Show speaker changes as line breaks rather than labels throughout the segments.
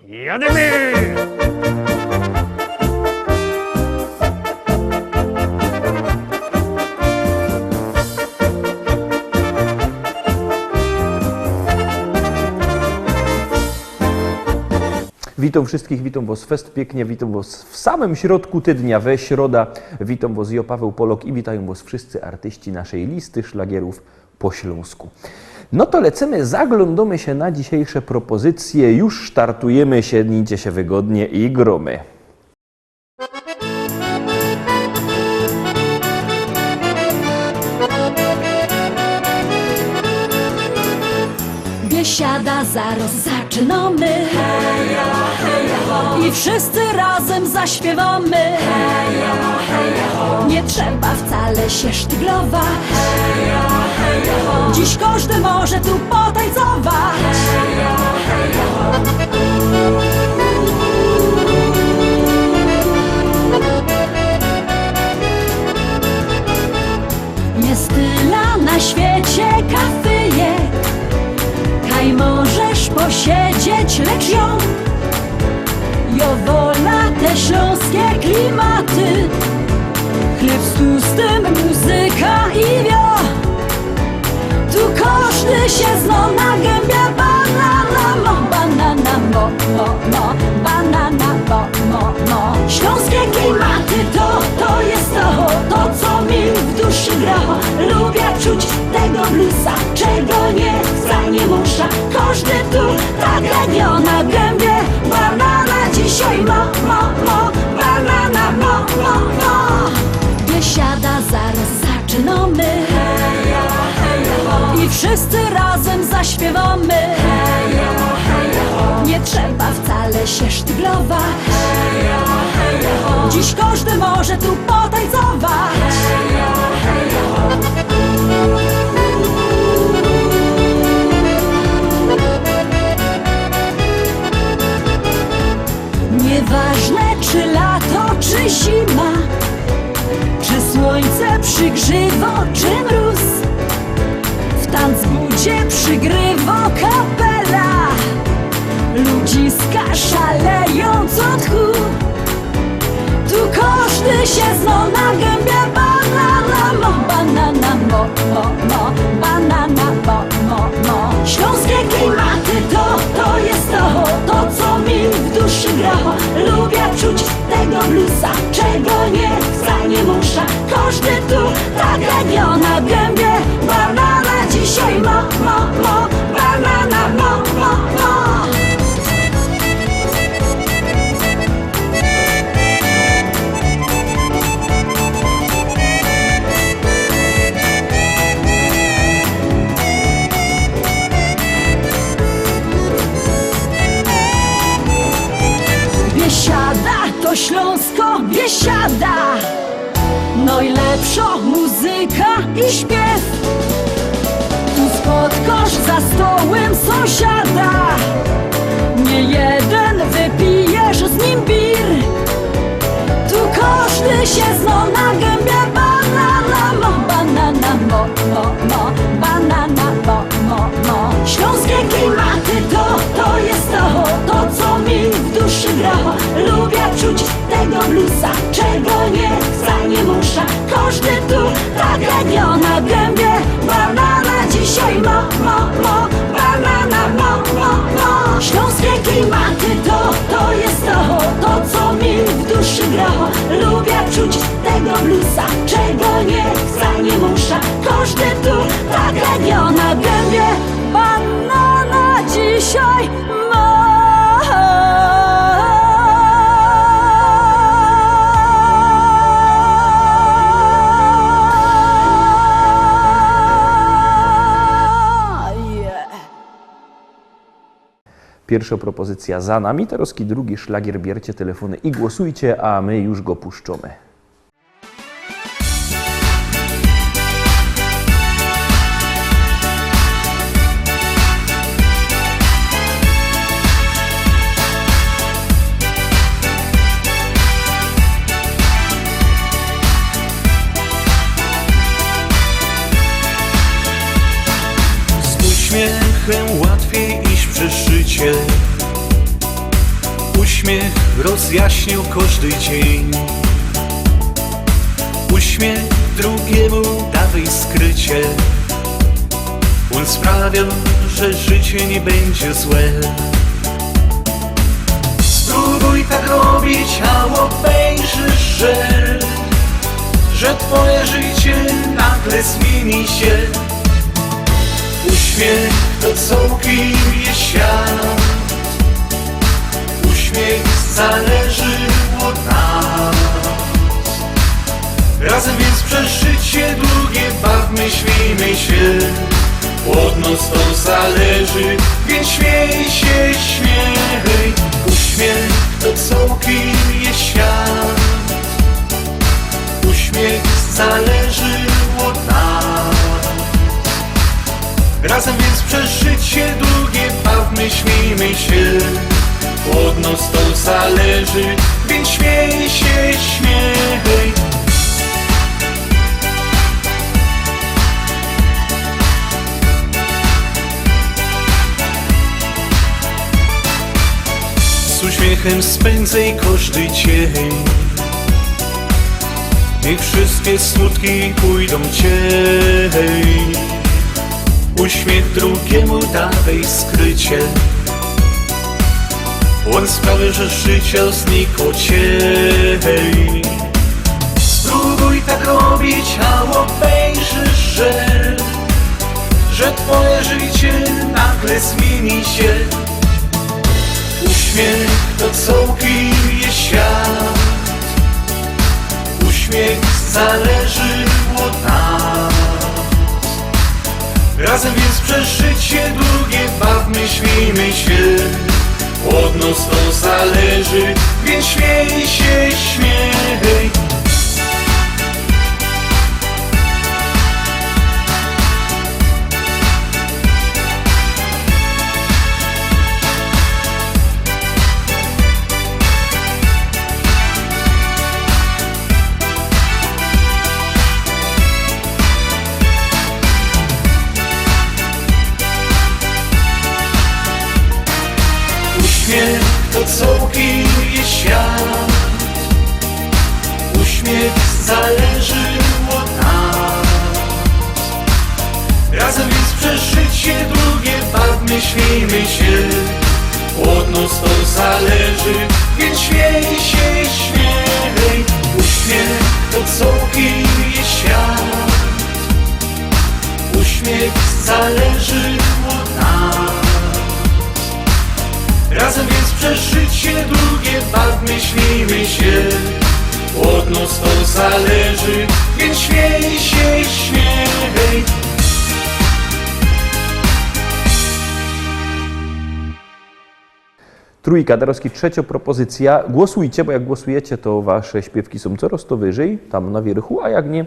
Jademy!
Witam wszystkich, witam Was fest pięknie, witam Was w samym środku tygodnia, we środa. Witam Was, ja Paweł Polok i witają Was wszyscy artyści naszej listy szlagierów po śląsku. No to lecimy, zaglądamy się na dzisiejsze propozycje, już startujemy, siednijcie się wygodnie i gromy.
Biesiada, zaraz zaczynamy, heja, heja, ho. I wszyscy razem zaśpiewamy, heja, heja, ho. Nie trzeba wcale się sztyglować, heja, heja, ho. Dziś każdy może tu potańcować, heja, heja, ho. Jest tyle na świecie kafyjek, kaj możesz posiedzieć, lecz ją wola te śląskie klimaty. Chleb z tłustym, muzyka i wio. Tu każdy się zna na gębie. Banana mo, banana mo, mo, banana mo. Śląskie klimaty to jest to co mi w duszy gra. Lubię czuć tego bluesa, czego nie chce, nie musza. Każdy tu tak jak ja na gębie. Banana dzisiaj mo, banana mo. Biesiada, zaraz zaczynamy, heja, heja, ho. I wszyscy razem zaśpiewamy, heja, heja, ho. Nie trzeba wcale się sztyglować, heja, heja, ho. Dziś każdy może tu potańcować, heja, heja, ho. Nieważne czy lato, czy zima, czy słońce przygrzywo, czy mróz, w tanzbudzie przygrywa kapela. Ludziska szaleją co tchu. Tu każdy się zna na gębie. Banana mo, banana mo. Śląskie klimaty to jest to co mi w duszy gra. Lubię czuć tego bluesa, czego nie chce, nie musza. Każdy tu tak jak ja na gębie. Banana dzisiaj mo, banana mo. Biesiada to Śląsko, biesiada. Najlepsza muzyka i śpiew. Tu spotkasz za stołem sąsiada. Nie jeden wypijesz z nim bir. Tu każdy się zna na gębie. Banana mo, banana mo. Śląskie klimaty to jest to co mi w duszy gra. Lubię czuć tego bluesa, czego nie chce, nie musza. Każdy tu tak jak ja na gębie. Banana dzisiaj mo, banana mo. Śląskie klimaty to jest to co mi w duszy gra. Lubię czuć tego bluesa, czego nie chce, nie musza. Każdy tu tak jak ja na gębie. Banana dzisiaj mo.
Pierwsza propozycja za nami, teraz drugi szlagier, bierzcie telefony i głosujcie, a my już go puszczamy.
Z uśmiechem łatwiej iść przez życie.
Uśmiech rozjaśnił każdy dzień. Uśmiech drugiemu dawaj skrycie. On sprawiał, że życie nie będzie złe. Spróbuj tak robić, a obejrzysz, że twoje życie nagle zmieni się. Uśmiech to całkiem jest świat. Uśmiech zależy od nas. Razem więc przez życie długie bawmy, śmiejmy się. Od nas to zależy, więc śmiej się, śmiej. Uśmiech to całkiem jest świat. Uśmiech zależy od nas. Razem więc przez życie długie bawmy, śmiejmy się. Od nas to zależy, więc śmiej się, śmiej. Z uśmiechem spędzaj każdy dzień. Niech wszystkie smutki pójdą cień. Uśmiech drugiemu dawaj skrycie. On sprawi, że życie znikło cień. Spróbuj tak robić, a obejrzysz, że twoje życie nagle zmieni się. Uśmiech to całkiem jest świat. Uśmiech zależy od nas. Razem więc przez życie długie bawmy, śmiejmy się. Od nas to zależy, więc śmiej się, śmiej. Uśmiech to całkiem jest świat. Uśmiech zależy od nas. Razem więc przez życie długie bawmy, śmiejmy się. Od nas to zależy, więc śmiej się, śmiej. Uśmiech to całkiem jest świat. Uśmiech zależy od nas. Razem więc przez życie długie bawmy, śmiejmy się. Od nas to zależy, więc śmiej się, śmiej.
Trójka, Darowski, trzecia propozycja. Głosujcie, bo jak głosujecie, to wasze śpiewki są coraz to wyżej, tam na wierchu, a jak nie,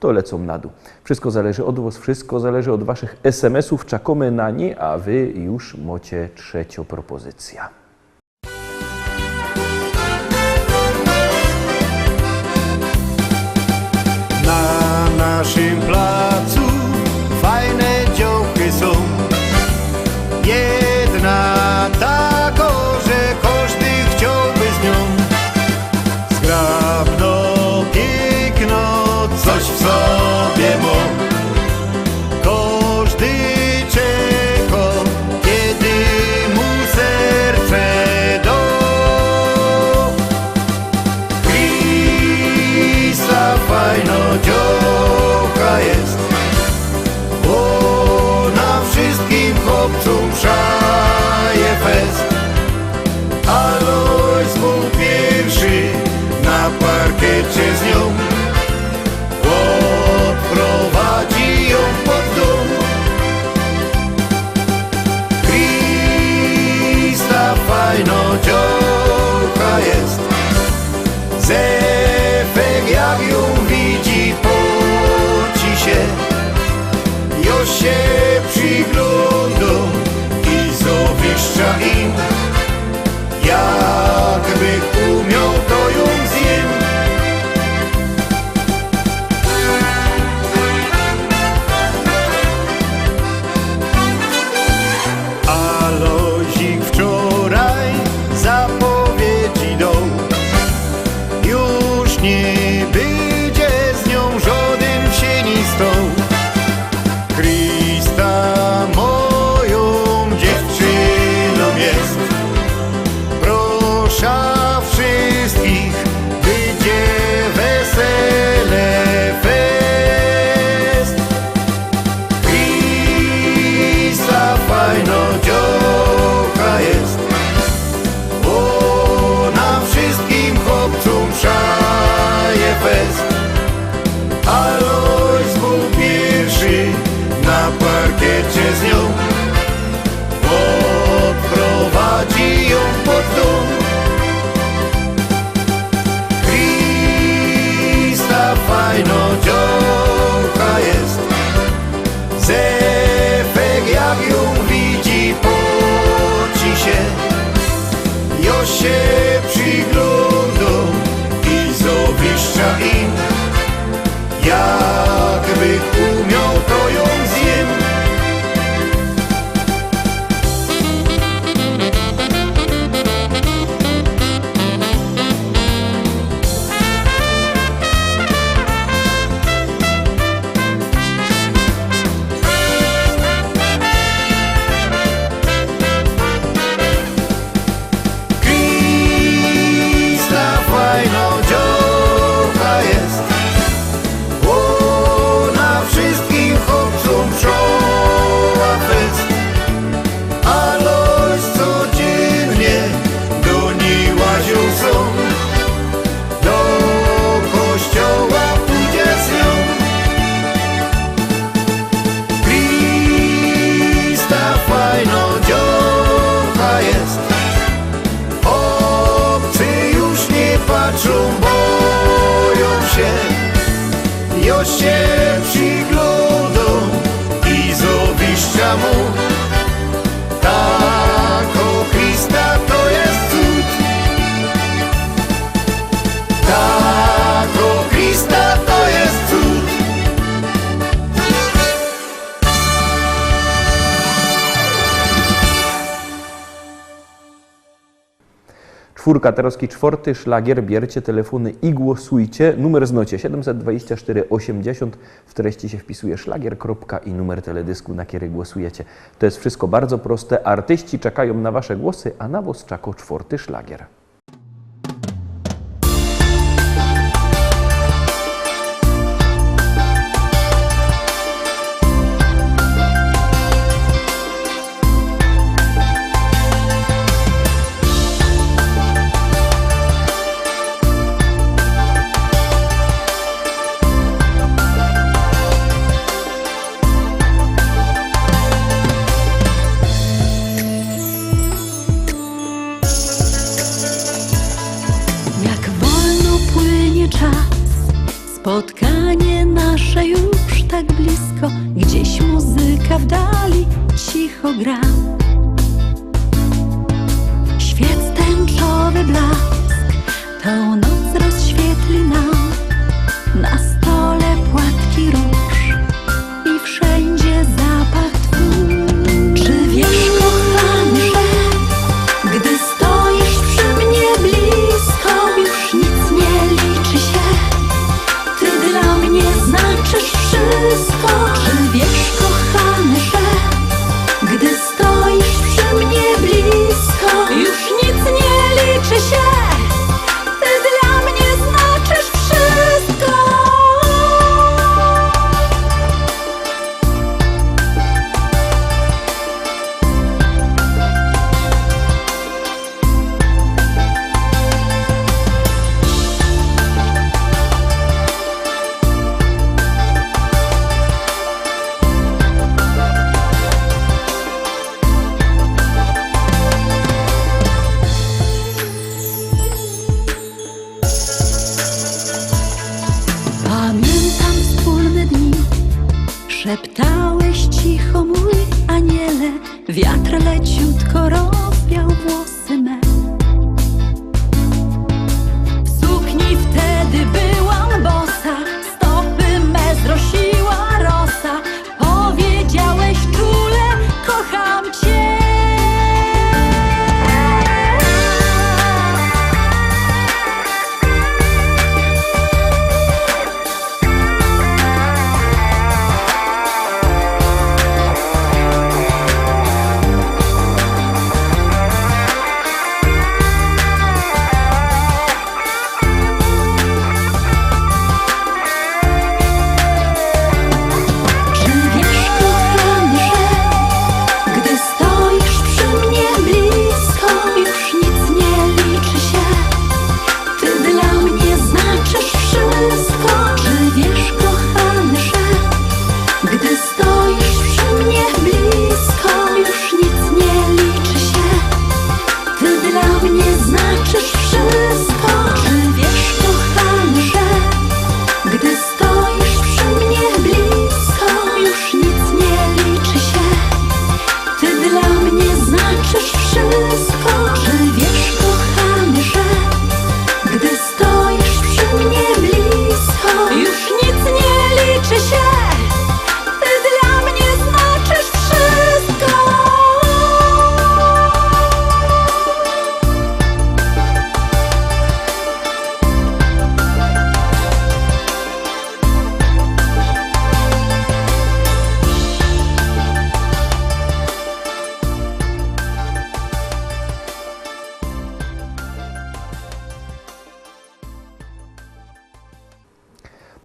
to lecą na dół. Wszystko zależy od was, wszystko zależy od waszych SMS-ów. Czekamy na nie, a wy już macie trzecią propozycję.
Na naszym placu fajne działki są. Jedna taka, że każdy chciałby z nią. Zgrabno, piękno, coś w sobie ma. Każdy czeka, kiedy mu serce da. Krisa fajno działka się przyglądam i zawiszcza im. Jakby umiał, to ją zjem. Krista fajno dziołka jest. Ona wszystkim chłopcom czoła fest. Aloś codziennie do niej łazią są. Do kościoła pójdzie z nią. Krista fajno dziołka jest. Obcy już nie patrzą, boją się. Jo się przyglądam i zawiszcza mu. Tako Krista to jest cud. Tako Krista to jest cud.
Czwórka, Tarowski, czwarty szlagier. Bierzcie telefony i głosujcie. Numer znocie 724 80. W treści się wpisuje szlagier, kropka i numer teledysku, na który głosujecie. To jest wszystko bardzo proste. Artyści czekają na wasze głosy, a na was czeka czwarty szlagier.
Jak wolno płynie czas, spotkanie nasze już tak blisko. Gdzieś muzyka w dali cicho gra. Świec tęczowy blask tą noc rozświetli nam. Na stole płatki róż i wszędzie zapach twój. Czy wiesz, kochany, że gdy stoisz przy mnie blisko, już nic nie liczy się. Ty dla mnie znaczysz wszystko. Czy wiesz, kochany, że gdy stoisz przy mnie blisko, już nic nie liczy się. Ty dla mnie znaczysz wszystko. Pamiętam wspólne dni, szeptałeś cicho, mój aniele. Wiatr leciutko rozwiał włosy me. W sukni wtedy byłam bosa, stopy me zrosiła rosa. Powiedziałeś czule, kocham cię.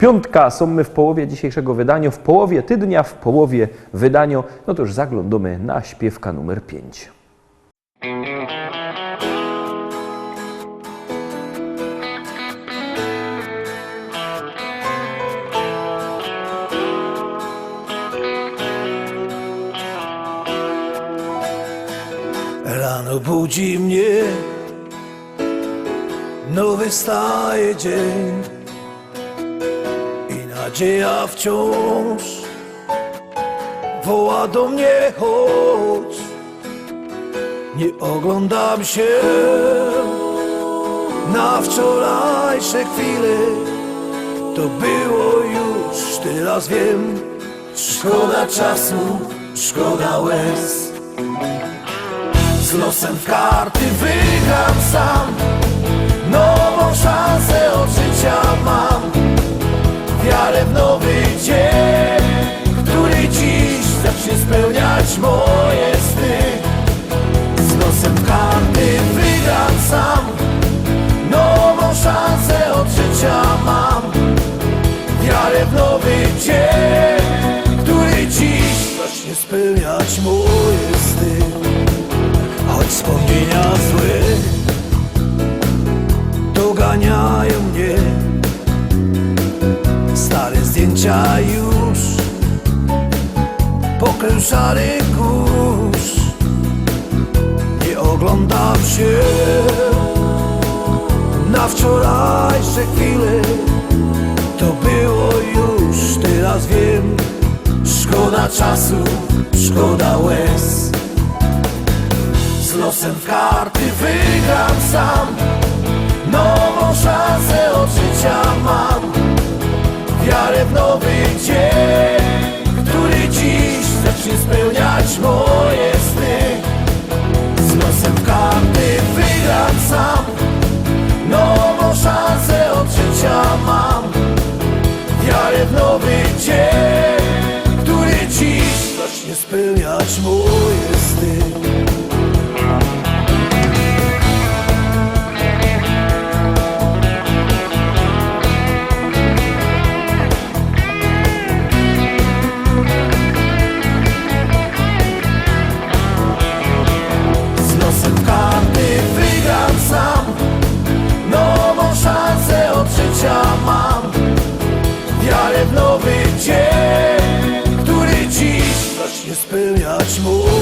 Piątka, są my w połowie dzisiejszego wydania, w połowie tydnia, w połowie wydania. No to już zaglądamy na śpiewka numer 5.
Rano budzi mnie nowy staje dzień i nadzieja wciąż woła do mnie: chodź. Nie oglądam się na wczorajsze chwile, to było już, teraz wiem. Szkoda czasu, szkoda łez. Z losem w karty wygram sam, nową szansę od życia mam. Wiarę w nowy dzień, który dziś zacznie spełniać moje sny. Z losem w karty wygram sam, nową szansę od życia mam. Wiarę w nowy dzień, który dziś zacznie spełniać moje sny. Choć wspomnienia złe doganiają mnie, stare zdjęcia już pokrył szary kurz. Nie oglądam się na wczorajsze chwile, to było już, teraz wiem. Szkoda czasu, szkoda łez. Z losem w karty wygram sam, nową szansę od życia mam. Wiarę w nowy dzień, który dziś zacznie spełniać moje sny. Z losem w karty wygram sam, nową szansę od życia mam. Wiarę w nowy dzień, który dziś zacznie spełniać moje sny. Mam wiarę w nowy dzień, który dziś zacznie spełniać mój